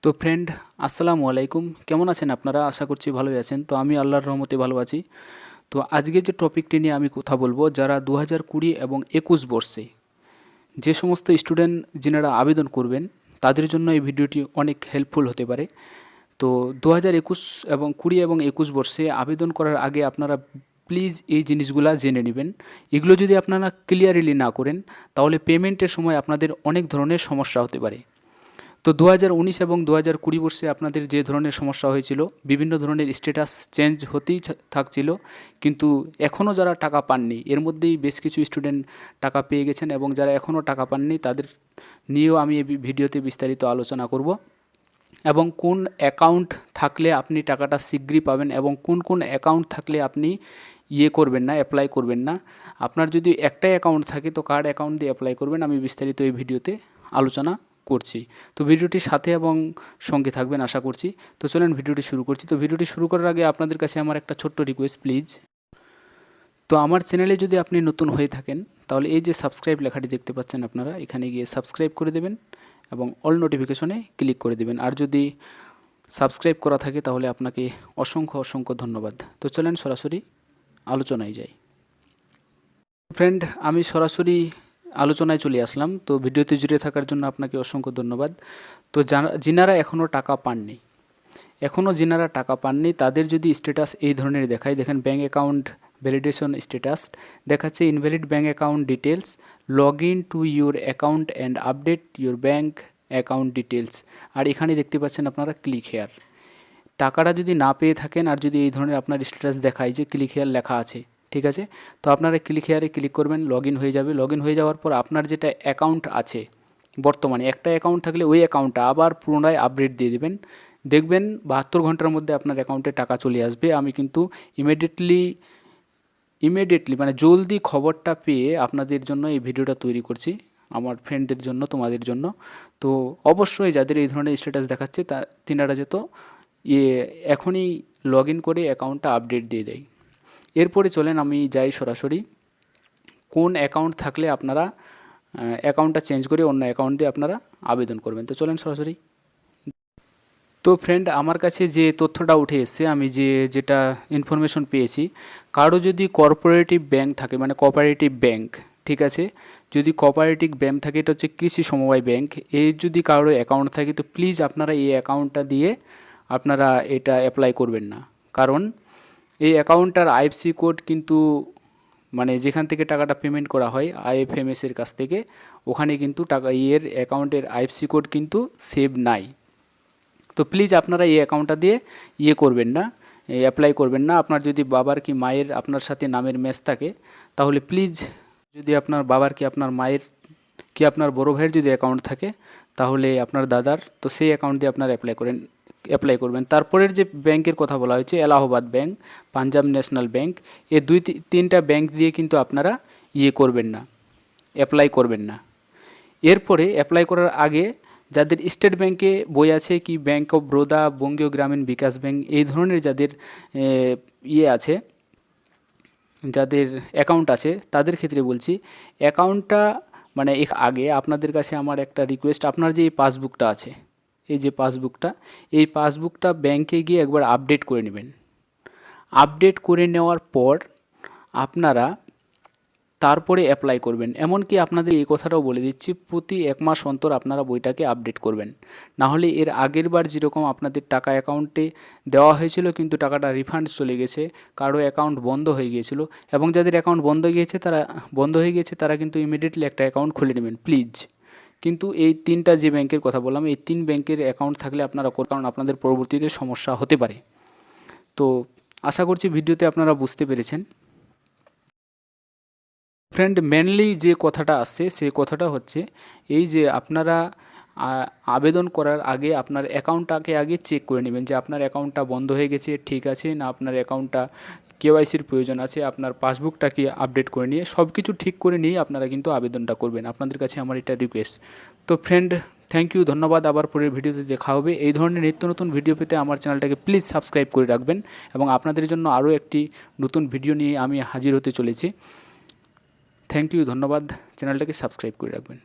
তো ফ্রেন্ড, আসসালামু আলাইকুম। কেমন আছেন আপনারা? আশা করছি ভালোই আছেন। তো আমি আল্লাহর রহমতে ভালো আছি। তো আজকে যে টপিকটি নিয়ে আমি কথা বলবো, যারা 2020 এবং 21 বর্ষে যে সমস্ত স্টুডেন্ট যিনারা আবেদন করবেন তাদের জন্য এই ভিডিওটি অনেক হেল্পফুল হতে পারে। তো 2021 এবং 20 এবং 21 বর্ষে আবেদন করার আগে আপনারা প্লিজ এই জিনিসগুলা জেনে নেবেন। এগুলো যদি আপনারা ক্লিয়ারলি না করেন তাহলে পেমেন্টের সময় আপনাদের অনেক ধরনের সমস্যা হতে পারে। তো 2019 এবং 2020 বর্ষে আপনাদের যে ধরনের সমস্যা হয়েছিল, বিভিন্ন ধরনের স্ট্যাটাস চেঞ্জ হতেই থাকছিল, কিন্তু এখনও যারা টাকা পাননি, এর মধ্যেই বেশ কিছু স্টুডেন্ট টাকা পেয়ে গেছেন এবং যারা এখনও টাকা পাননি তাদের নিয়েও আমি এই ভিডিওতে বিস্তারিত আলোচনা করব এবং কোন অ্যাকাউন্ট থাকলে আপনি টাকাটা শীঘ্রই পাবেন এবং কোন কোন অ্যাকাউন্ট থাকলে আপনি করবেন না, অ্যাপ্লাই করবেন না। আপনার যদি একটাই অ্যাকাউন্ট থাকে তো কার্ড অ্যাকাউন্ট দিয়ে অ্যাপ্লাই করবেন, আমি বিস্তারিত এই ভিডিওতে আলোচনা করছি। তো ভিডিওটির সাথে এবং সঙ্গে থাকবেন আশা করছি। তো চলেন ভিডিওটি শুরু করছি। তো ভিডিওটি শুরু করার আগে আপনাদের কাছে আমার একটা ছোট্ট রিকোয়েস্ট প্লিজ। তো আমার চ্যানেলে যদি আপনি নতুন হয়ে থাকেন তাহলে এই যে সাবস্ক্রাইব লেখাটি দেখতে পাচ্ছেন আপনারা, এখানে গিয়ে সাবস্ক্রাইব করে দেবেন এবং অল নোটিফিকেশনে ক্লিক করে দেবেন। আর যদি সাবস্ক্রাইব করা থাকে তাহলে আপনাকে অসংখ্য অসংখ্য ধন্যবাদ। তো চলেন সরাসরি আলোচনায় যাই। ফ্রেন্ড, আমি সরাসরি আলোচনায় চলে আসলাম। তো ভিডিওতে জুড়ে থাকার জন্য আপনাকে অসংখ্য ধন্যবাদ। তো যিনারা এখনও টাকা পাননি, যিনারা টাকা পাননি তাদের যদি স্ট্যাটাস এই ধরনের দেখায়, দেখেন ব্যাঙ্ক অ্যাকাউন্ট ভ্যালিডেশন স্ট্যাটাস দেখাচ্ছে invalid bank account details, log in to your account and update your bank account details. আর এখানে দেখতে পাচ্ছেন আপনারা ক্লিক হেয়ার। টাকাটা যদি না পেয়ে থাকেন আর যদি এই ধরনের আপনার স্ট্যাটাস দেখায় যে ক্লিক হেয়ার লেখা আছে, ঠিক আছে, তো আপনারা ক্লিক হেয়ারে ক্লিক করবেন, লগ ইন হয়ে যাবে। লগ ইন হয়ে যাওয়ার পর আপনার যেটা অ্যাকাউন্ট আছে, বর্তমানে একটা অ্যাকাউন্ট থাকলে ওই অ্যাকাউন্টটা আবার পুনরায় আপডেট দিয়ে দেবেন। দেখবেন 72 ঘন্টার মধ্যে আপনার অ্যাকাউন্টে টাকা চলে আসবে। আমি কিন্তু ইমিডিয়েটলি মানে জলদি খবরটা পেয়ে আপনাদের জন্য এই ভিডিওটা তৈরি করছি, আমার ফ্রেন্ডদের জন্য, তোমাদের জন্য। তো অবশ্যই যাদের এই ধরনের স্ট্যাটাস দেখাচ্ছে তিনারা যেত এখনই লগ ইন করে অ্যাকাউন্টটা আপডেট দিয়ে দেয়। এরপরে চলেন আমি যাই সরাসরি কোন অ্যাকাউন্ট থাকলে আপনারা অ্যাকাউন্টটা চেঞ্জ করে অন্য অ্যাকাউন্ট দিয়ে আপনারা আবেদন করবেন। তো চলেন সরাসরি। তো ফ্রেন্ড, আমার কাছে যে তথ্যটা উঠে এসছে, আমি যেটা ইনফরমেশন পেয়েছি, কারো যদি কর্পোরেটিভ ব্যাংক থাকে, মানে কোঅপারেটিভ ব্যাংক, ঠিক আছে, যদি কোঅপারেটিভ ব্যাংক থাকে, এটা হচ্ছে কৃষি সমবায় ব্যাংক, এর যদি কারো অ্যাকাউন্ট থাকে তো প্লিজ আপনারা এই অ্যাকাউন্টটা দিয়ে আপনারা এটা অ্যাপ্লাই করবেন না। কারণ এই অ্যাকাউন্টটার আইএফসি কোড কিন্তু, মানে যেখান থেকে টাকাটা পেমেন্ট করা হয় আইএফএমএসের কাছ থেকে, ওখানে কিন্তু টাকা অ্যাকাউন্টের আইএফসি কোড কিন্তু সেভ নাই। তো প্লিজ আপনারা এই অ্যাকাউন্টটা দিয়ে করবেন না, অ্যাপ্লাই করবেন না। আপনার যদি বাবার কি মায়ের আপনার সাথে নামের ম্যাচ থাকে তাহলে প্লিজ, যদি আপনার বাবার কি আপনার মায়ের কি আপনার বড় ভাইয়ের যদি অ্যাকাউন্ট থাকে তাহলে আপনার দাদার, তো সেই অ্যাকাউন্ট দিয়ে আপনারা অ্যাপ্লাই করবেন। তারপরের যে ব্যাংকের কথা বলা হয়েছে, Allahabad bank, Punjab national bank, এই তিনটা ব্যাংক দিয়ে কিন্তু আপনারা করবেন না, অ্যাপ্লাই করবেন না। এরপরে অ্যাপ্লাই করার আগে যাদের স্টেট ব্যাংকে বই আছে, কি bank of Baroda, Bangiya Gramin bKash bank, এই ধরনের যাদের আছে, যাদের অ্যাকাউন্ট আছে, তাদের ক্ষেত্রে বলছি অ্যাকাউন্টটা মানে আগে আপনাদের কাছে আমার একটা রিকোয়েস্ট, আপনার যে এই পাসবুকটা আছে, এই যে পাসবুকটা ব্যাংকে গিয়ে একবার আপডেট করে নেবেন। আপডেট করে নেওয়ার পর আপনারা তারপরে অ্যাপ্লাই করবেন। এমনকি আপনাদের এই কথাটাও বলে দিচ্ছি, প্রতি 1 মাস অন্তর আপনারা বইটাকে আপডেট করবেন। না হলে এর আগের বার যেরকম আপনাদের টাকা অ্যাকাউন্টে দেওয়া হয়েছিল কিন্তু টাকাটা রিফান্ড চলে গেছে, কারো অ্যাকাউন্ট বন্ধ হয়ে গিয়েছিল, এবং যাদের অ্যাকাউন্ট বন্ধ হয়ে গিয়েছে তারা কিন্তু ইমিডিয়েটলি একটা অ্যাকাউন্ট খুলে নেবেন প্লিজ। কিন্তু এই তিনটা যে ব্যাংকের কথা বললাম, এই 3 ব্যাংকের অ্যাকাউন্ট থাকলে আপনারা, কারণ আপনাদের পরবর্তীতে সমস্যা হতে পারে। তো আশা করছি ভিডিওতে আপনারা বুঝতে পেরেছেন। ফ্রেন্ড, মেনলি যে কথাটা আসছে সেই কথাটা হচ্ছে এই যে আপনারা আবেদন করার আগে আপনার অ্যাকাউন্টটাকে আগে চেক করে নেবেন যে আপনার অ্যাকাউন্টটা বন্ধ হয়ে গেছে ঠিক আছে না, আপনার অ্যাকাউন্টটা কেওয়াইসির প্রয়োজন আছে, আপনার পাসবুকটাকে আপডেট করে নিয়ে সব কিছু ঠিক করে নিয়ে আপনারা কিন্তু আবেদনটা করবেন। আপনাদের কাছে আমার এটা রিকোয়েস্ট। তো ফ্রেন্ড, থ্যাংক ইউ, ধন্যবাদ। আবার পরের ভিডিওতে দেখা হবে। এই ধরনের নিত্য নতুন ভিডিও পেতে আমার চ্যানেলটাকে প্লিজ সাবস্ক্রাইব করে রাখবেন, এবং আপনাদের জন্য আরও একটি নতুন ভিডিও নিয়ে আমি হাজির হতে চলেছি। থ্যাংক ইউ, ধন্যবাদ। চ্যানেলটাকে সাবস্ক্রাইব করে রাখবেন।